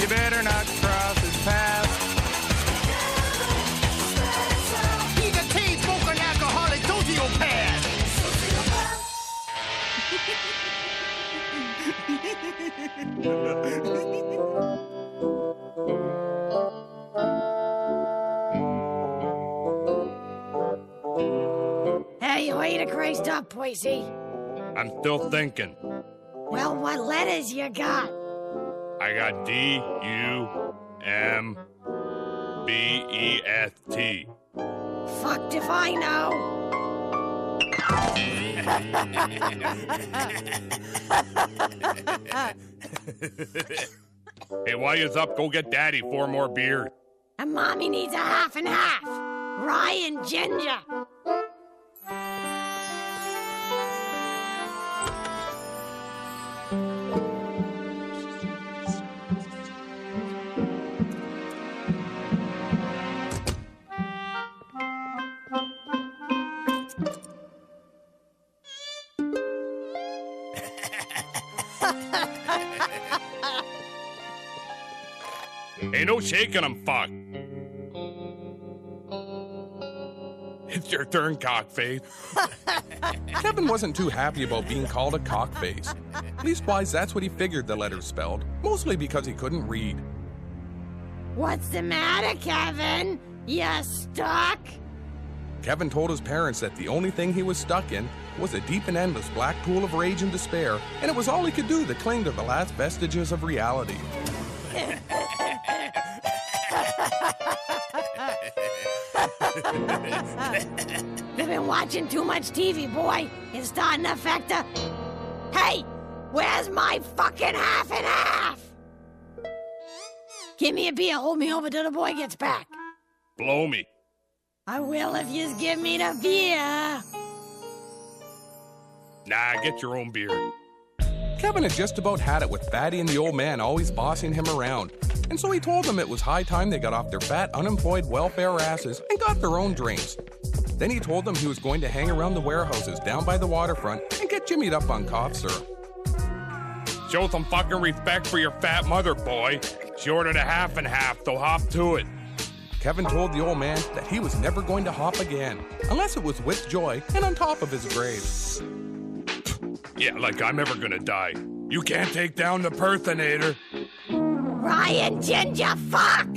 You better not cross his path. He's a tease, smoking alcoholic sociopath. Hey, you ate a crazed up, Percy. I'm still thinking. Well, what letters you got? I got D-U-M-B-E-S-T. Fucked if I know. Hey, while you's up, go get Daddy 4 more beers. And Mommy needs a half and half. Rye and ginger. Ain't no shaking him, fuck. It's your turn, cockface. Kevin wasn't too happy about being called a cockface. Leastwise, that's what he figured the letters spelled, mostly because he couldn't read. What's the matter, Kevin? You stuck? Kevin told his parents that the only thing he was stuck in was a deep and endless black pool of rage and despair, and it was all he could do to cling to the last vestiges of reality. You've been watching too much TV, boy. It's starting to affect her. Hey, where's my fucking half and half? Give me a beer. Hold me over till the boy gets back. Blow me. I will if you give me the beer. Nah, get your own beer. Kevin had just about had it with Fatty and the old man always bossing him around, and so he told them it was high time they got off their fat, unemployed welfare asses and got their own drinks. Then he told them he was going to hang around the warehouses down by the waterfront and get jimmied up on cough syrup. Show some fucking respect for your fat mother, boy. She ordered a half and half, so hop to it. Kevin told the old man that he was never going to hop again, unless it was with joy and on top of his grave. Yeah, like I'm ever gonna die. You can't take down the personator. Ryan Ginger, fuck!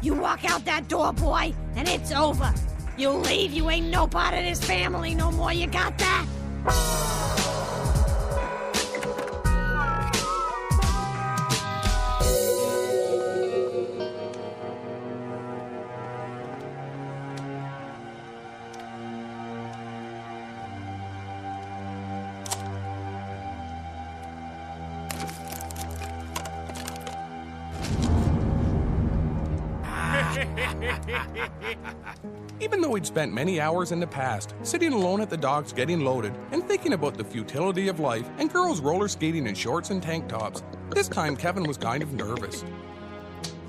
You walk out that door, boy, and it's over. You leave, you ain't no part of this family no more. You got that? Even though he'd spent many hours in the past sitting alone at the docks getting loaded and thinking about the futility of life and girls roller skating in shorts and tank tops, this time Kevin was kind of nervous.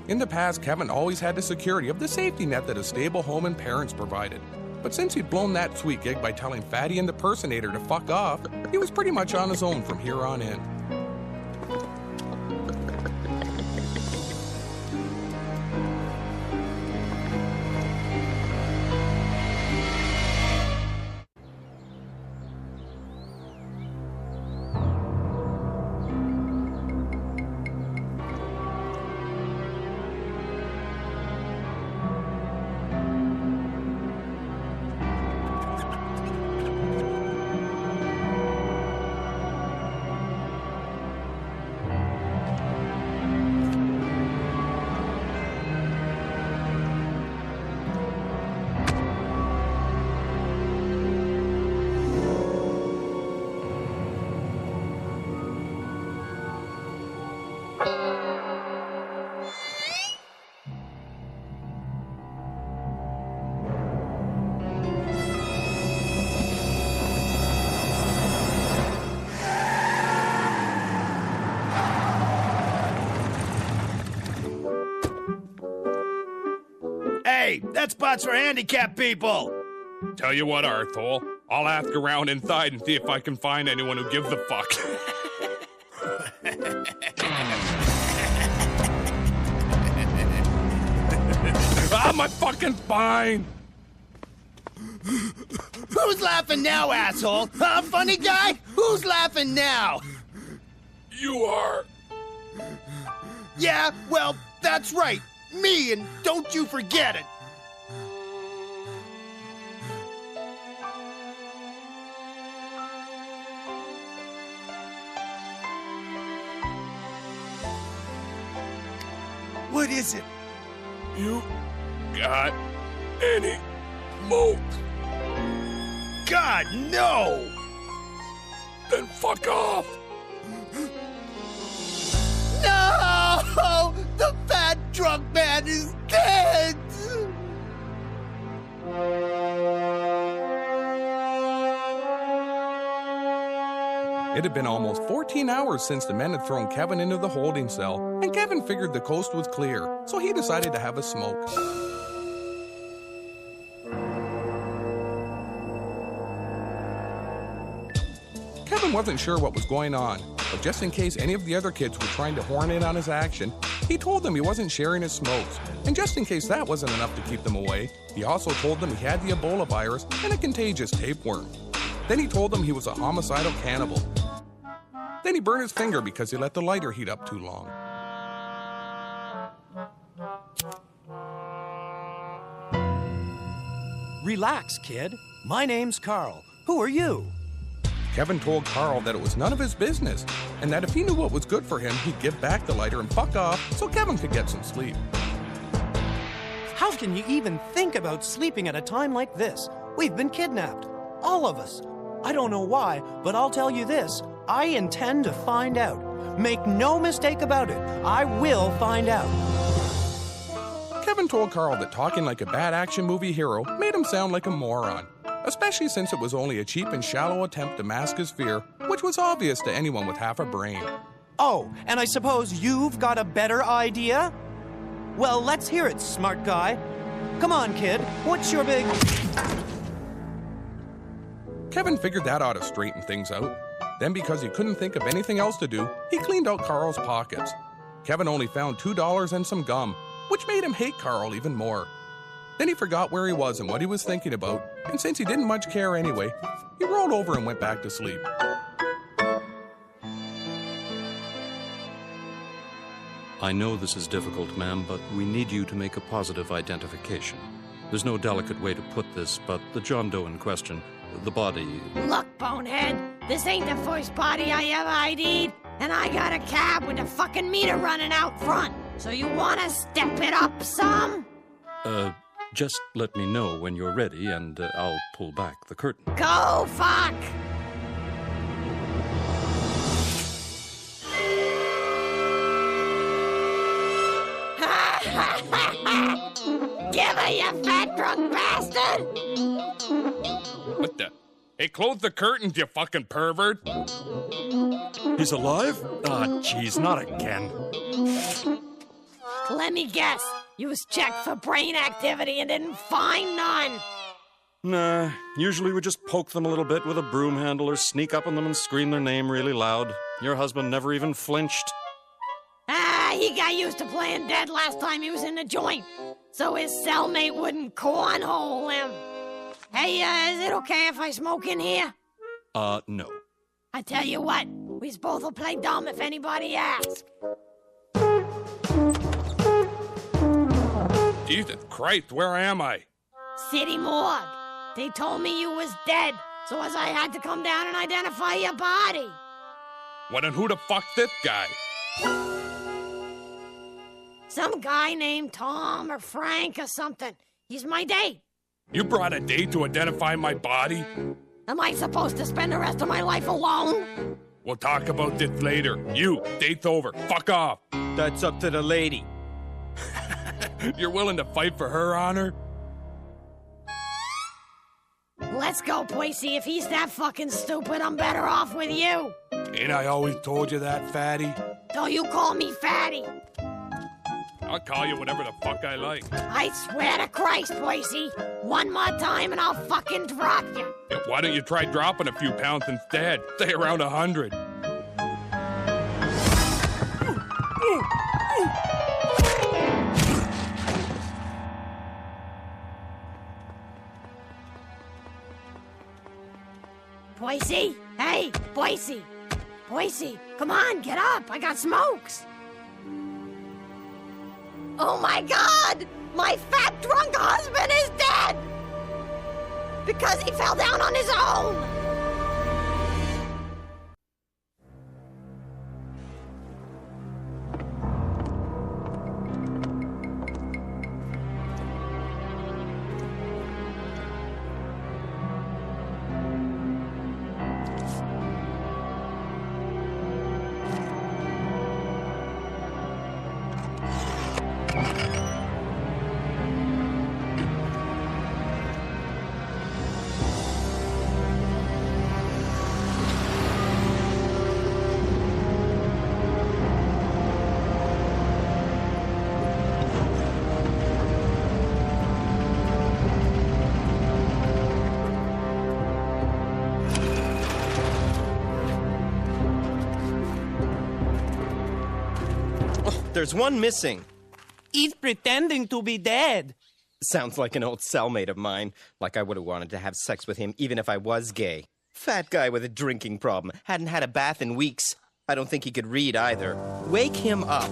In the past, Kevin always had the security of the safety net that a stable home and parents provided. But since he'd blown that sweet gig by telling Fatty and the personator to fuck off, he was pretty much on his own from here on in. Hey, that spot's for handicapped people. Tell you what, Arthur, I'll ask around inside and see if I can find anyone who gives a fuck. Ah, my fucking spine! Who's laughing now, asshole? Huh, funny guy? Who's laughing now? You are. Yeah, well, that's right. Me, and don't you forget it. What is it? You got any smoke? God, no! Then fuck off! No! The fat drunk man is dead! It had been almost 14 hours since the men had thrown Kevin into the holding cell, and Kevin figured the coast was clear, so he decided to have a smoke. Kevin wasn't sure what was going on, but just in case any of the other kids were trying to horn in on his action, he told them he wasn't sharing his smokes. And just in case that wasn't enough to keep them away, he also told them he had the Ebola virus and a contagious tapeworm. Then he told them he was a homicidal cannibal. Then he burned his finger because he let the lighter heat up too long. Relax, kid. My name's Carl. Who are you? Kevin told Carl that it was none of his business, and that if he knew what was good for him, he'd give back the lighter and fuck off so Kevin could get some sleep. How can you even think about sleeping at a time like this? We've been kidnapped. All of us. I don't know why, but I'll tell you this. I intend to find out. Make no mistake about it. I will find out. Kevin told Carl that talking like a bad action movie hero made him sound like a moron, especially since it was only a cheap and shallow attempt to mask his fear, which was obvious to anyone with half a brain. Oh, and I suppose you've got a better idea? Well, let's hear it, smart guy. Come on, kid. What's your big... Kevin figured that ought to straighten things out. Then, because he couldn't think of anything else to do, he cleaned out Carl's pockets. Kevin only found $2 and some gum, which made him hate Carl even more. Then he forgot where he was and what he was thinking about, and since he didn't much care anyway, he rolled over and went back to sleep. I know this is difficult, ma'am, but we need you to make a positive identification. There's no delicate way to put this, but the John Doe in question, the body... Look, bonehead, this ain't the first body I ever ID'd, and I got a cab with a fucking meter running out front. So you wanna step it up some? Just let me know when you're ready, and I'll pull back the curtain. Go fuck! Give her, you fat drunk bastard! What the? Hey, close the curtains, you fucking pervert! He's alive? Ah, jeez, not again. Let me guess. You was checked for brain activity and didn't find none. Nah, usually we just poke them a little bit with a broom handle or sneak up on them and scream their name really loud. Your husband never even flinched. He got used to playing dead last time he was in the joint, so his cellmate wouldn't cornhole him. Hey, is it okay if I smoke in here? No. I tell you what, we both will play dumb if anybody asks. Jesus Christ, where am I? City morgue. They told me you was dead, so as I had to come down and identify your body. What and who the fuck's this guy? Some guy named Tom or Frank or something. He's my date. You brought a date to identify my body? Am I supposed to spend the rest of my life alone? We'll talk about this later. You, date's over. Fuck off. That's up to the lady. You're willing to fight for her honor? Let's go, Percy. If he's that fucking stupid, I'm better off with you. Ain't I always told you that, fatty? Don't you call me fatty. I'll call you whatever the fuck I like. I swear to Christ, Percy. One more time and I'll fucking drop you. You Why don't you try dropping a few pounds instead? Stay around 100. Boise? Hey, Boise! Boise, come on, get up! I got smokes! Oh my God! My fat drunk husband is dead! Because he fell down on his own! There's one missing. He's pretending to be dead. Sounds like an old cellmate of mine. Like I would have wanted to have sex with him even if I was gay. Fat guy with a drinking problem. Hadn't had a bath in weeks. I don't think he could read either. Wake him up.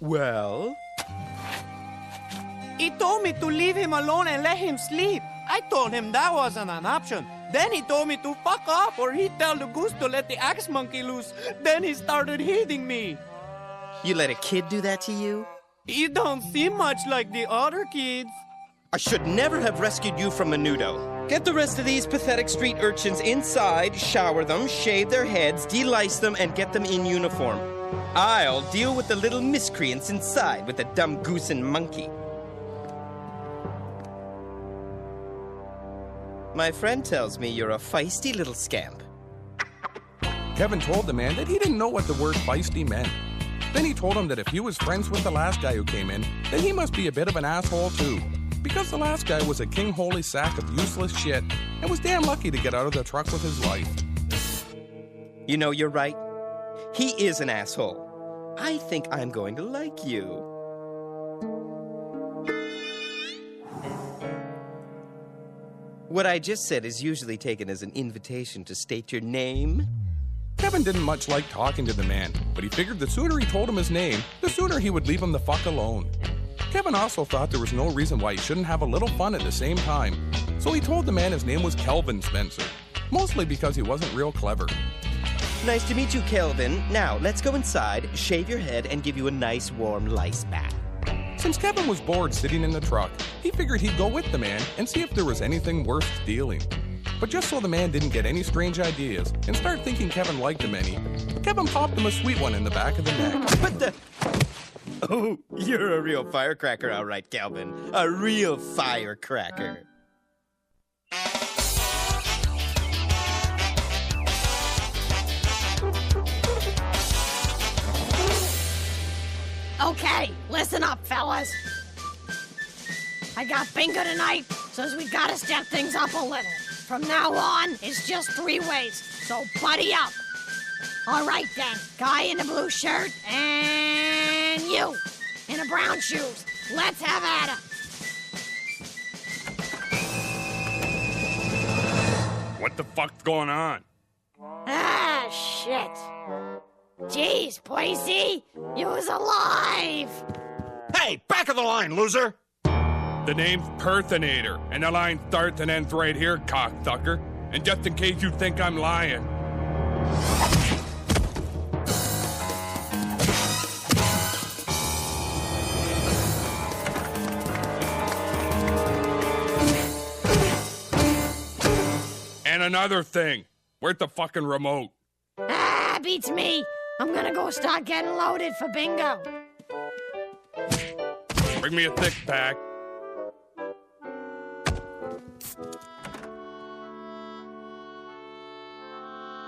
Well? He told me to leave him alone and let him sleep. I told him that wasn't an option. Then he told me to fuck off or he'd tell the goose to let the axe monkey loose. Then he started hitting me. You let a kid do that to you? He don't seem much like the other kids. I should never have rescued you from Menudo. Get the rest of these pathetic street urchins inside, shower them, shave their heads, delice them, and get them in uniform. I'll deal with the little miscreants inside with the dumb goose and monkey. My friend tells me you're a feisty little scamp. Kevin told the man that he didn't know what the word feisty meant. Then he told him that if he was friends with the last guy who came in, then he must be a bit of an asshole too. Because the last guy was a king-holy sack of useless shit and was damn lucky to get out of the truck with his life. You know, you're right. He is an asshole. I think I'm going to like you. What I just said is usually taken as an invitation to state your name. Kevin didn't much like talking to the man, but he figured the sooner he told him his name, the sooner he would leave him the fuck alone. Kevin also thought there was no reason why he shouldn't have a little fun at the same time, so he told the man his name was Kelvin Spencer, mostly because he wasn't real clever. Nice to meet you, Kelvin. Now, let's go inside, shave your head, and give you a nice warm lice bath. Since Kevin was bored sitting in the truck, he figured he'd go with the man and see if there was anything worth stealing. But just so the man didn't get any strange ideas and start thinking Kevin liked him any, Kevin popped him a sweet one in the back of the neck. What the? Oh, you're a real firecracker, all right, Kelvin. A real firecracker. Okay, listen up, fellas. I got bingo tonight, so we gotta step things up a little. From now on, it's just 3 ways, so buddy up. All right then, guy in the blue shirt, and you in the brown shoes. Let's have at it. What the fuck's going on? Ah, shit. Jeez, Boise, you was alive. Hey, back of the line, loser! The name's Personator, and the line starts and ends right here, cocksucker. And just in case you think I'm lying. And another thing, where's the fucking remote? Ah, beats me. I'm gonna go start getting loaded for bingo. Bring me a six-pack.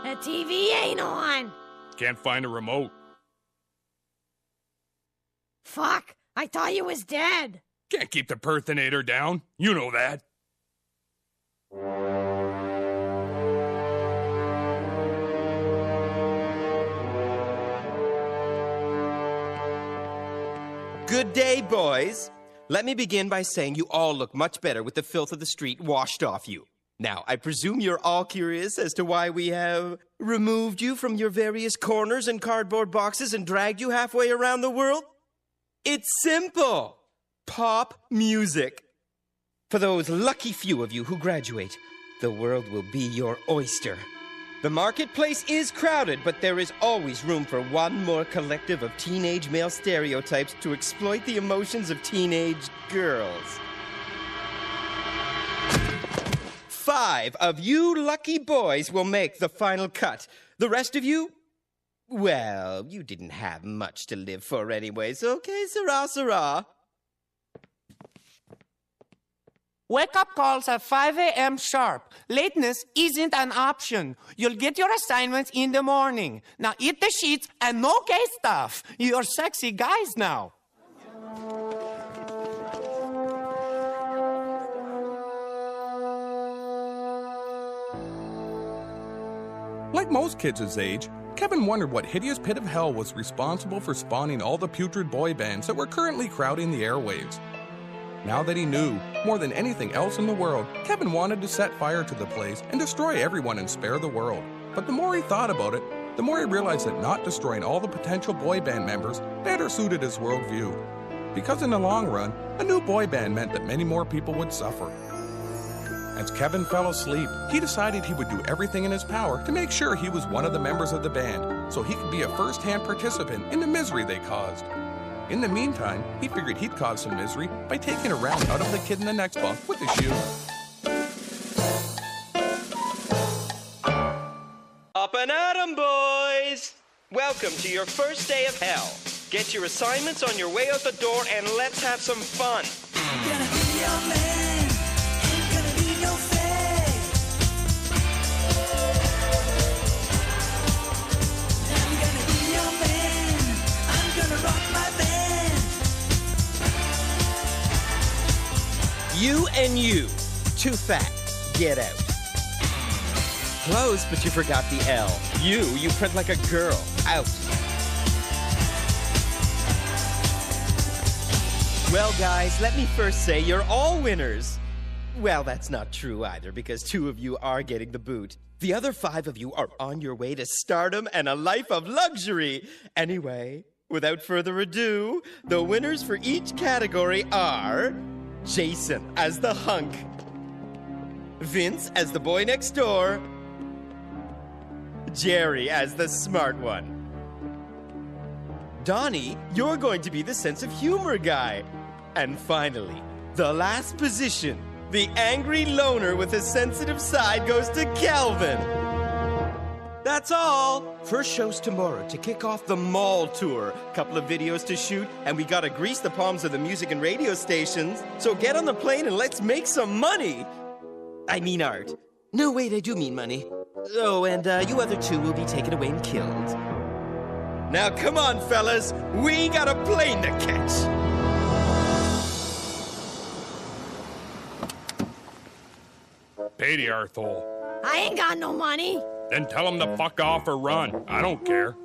The TV ain't on. Can't find a remote. Fuck, I thought you was dead. Can't keep the Perthinator down. You know that. Good day, boys. Let me begin by saying you all look much better with the filth of the street washed off you. Now, I presume you're all curious as to why we have removed you from your various corners and cardboard boxes and dragged you halfway around the world? It's simple. Pop music. For those lucky few of you who graduate, the world will be your oyster. The marketplace is crowded, but there is always room for one more collective of teenage male stereotypes to exploit the emotions of teenage girls. 5 of you lucky boys will make the final cut. The rest of you, well, you didn't have much to live for anyways, okay, sirrah, sirrah. Wake-up calls at 5 a.m. sharp. Lateness isn't an option. You'll get your assignments in the morning. Now eat the sheets and no gay stuff. You're sexy guys now. Like most kids his age, Kevin wondered what hideous pit of hell was responsible for spawning all the putrid boy bands that were currently crowding the airwaves. Now that he knew, more than anything else in the world, Kevin wanted to set fire to the place and destroy everyone and spare the world. But the more he thought about it, the more he realized that not destroying all the potential boy band members better suited his worldview. Because in the long run, a new boy band meant that many more people would suffer. As Kevin fell asleep, he decided he would do everything in his power to make sure he was one of the members of the band, so he could be a first-hand participant in the misery they caused. In the meantime, he figured he'd cause some misery by taking a round out of the kid in the next bunk with his shoe. Up and at 'em, boys! Welcome to your first day of hell. Get your assignments on your way out the door and let's have some fun. Gonna be your man, ain't gonna be no fake. I'm gonna be your man, I'm gonna rock my band. You and you, too fat, get out. Close, but you forgot the L. You print like a girl, out. Well, guys, let me first say you're all winners. Well, that's not true either, because 2 of you are getting the boot. The other 5 of you are on your way to stardom and a life of luxury. Anyway, without further ado, the winners for each category are Jason as the hunk, Vince as the boy next door, Jerry as the smart one. Donnie, you're going to be the sense of humor guy. And finally, the last position, the angry loner with a sensitive side, goes to Calvin. That's all. First show's tomorrow to kick off the mall tour. Couple of videos to shoot, and we gotta grease the palms of the music and radio stations. So get on the plane and let's make some money. I mean art. No, wait, I do mean money. Oh, and you other 2 will be taken away and killed. Now come on, fellas. We got a plane to catch. Pay the arthole. I ain't got no money. Then tell him to fuck off or run. I don't care.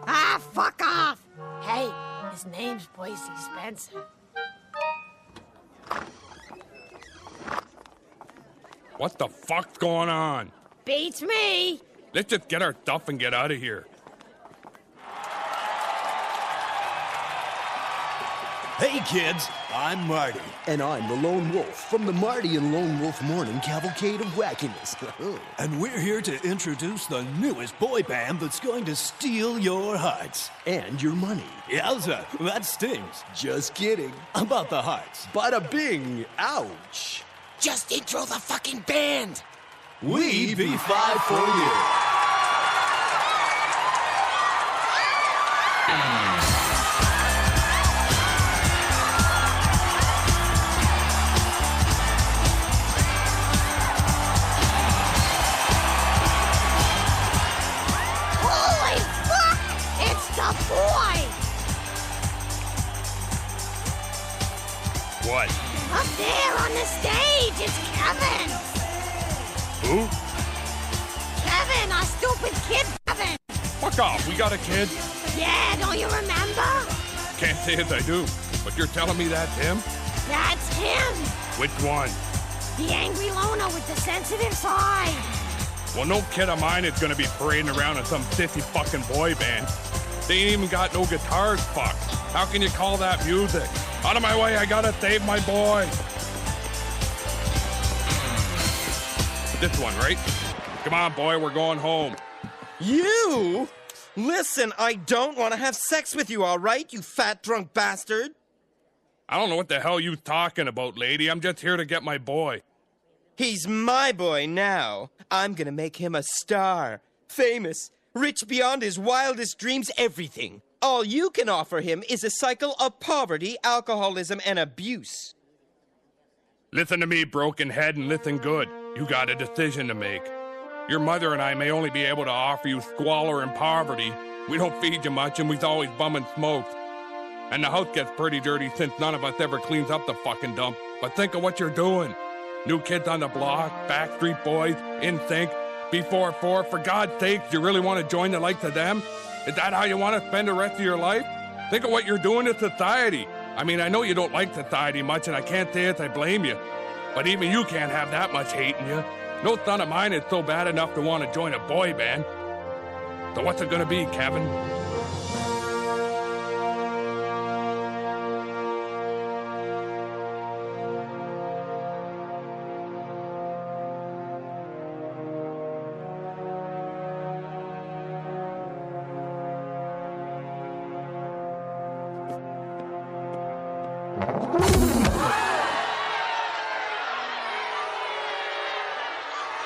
Ah, fuck off. Hey, his name's Boise Spencer. What the fuck's going on? Beats me. Let's just get our stuff and get out of here. Hey kids, I'm Marty. And I'm the Lone Wolf from the Marty and Lone Wolf Morning Cavalcade of Wackiness. And we're here to introduce the newest boy band that's going to steal your hearts. And your money. Yowza, that stings. Just kidding. About the hearts. Bada bing, ouch. Just intro the fucking band. WEEB54U. A boy! What? Up there on the stage, it's Kevin! Who? Kevin, our stupid kid Kevin! Fuck off, we got a kid? Yeah, don't you remember? Can't say as I do, but you're telling me that's him? That's him! Which one? The angry loner with the sensitive side. Well, no kid of mine is gonna be parading around in some sissy fucking boy band. They ain't even got no guitars, fuck. How can you call that music? Out of my way, I gotta save my boy. This one, right? Come on, boy, we're going home. You? Listen, I don't want to have sex with you, all right, you fat drunk bastard? I don't know what the hell you talking about, lady. I'm just here to get my boy. He's my boy now. I'm gonna make him a star. Famous. Rich beyond his wildest dreams, everything. All you can offer him is a cycle of poverty, alcoholism, and abuse. Listen to me, broken head, and listen good. You got a decision to make. Your mother and I may only be able to offer you squalor and poverty. We don't feed you much, and we's always bumming smokes. And the house gets pretty dirty since none of us ever cleans up the fucking dump. But think of what you're doing. New kids on the block, Backstreet Boys, NSYNC, B4-4. For God's sake, do you really want to join the likes of them? Is that how you want to spend the rest of your life? Think of what you're doing to society. I mean, I know you don't like society much, and I can't say it, I blame you. But even you can't have that much hate in you. No son of mine is so bad enough to want to join a boy band. So what's it gonna be, Kevin?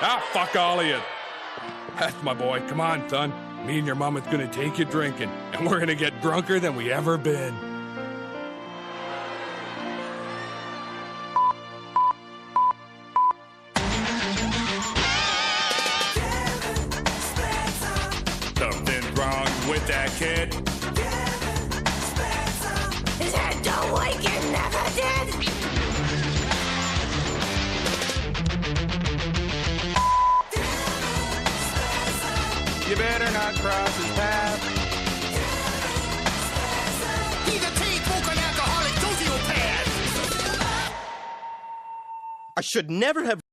Ah, fuck all of you. That's my boy. Come on, son. Me and your mama's gonna take you drinking, and we're gonna get drunker than we ever been. Something's wrong with that kid. His head don't like it never did! You better not cross his path. He's a tea-smoking alcoholic sociopath! I should never have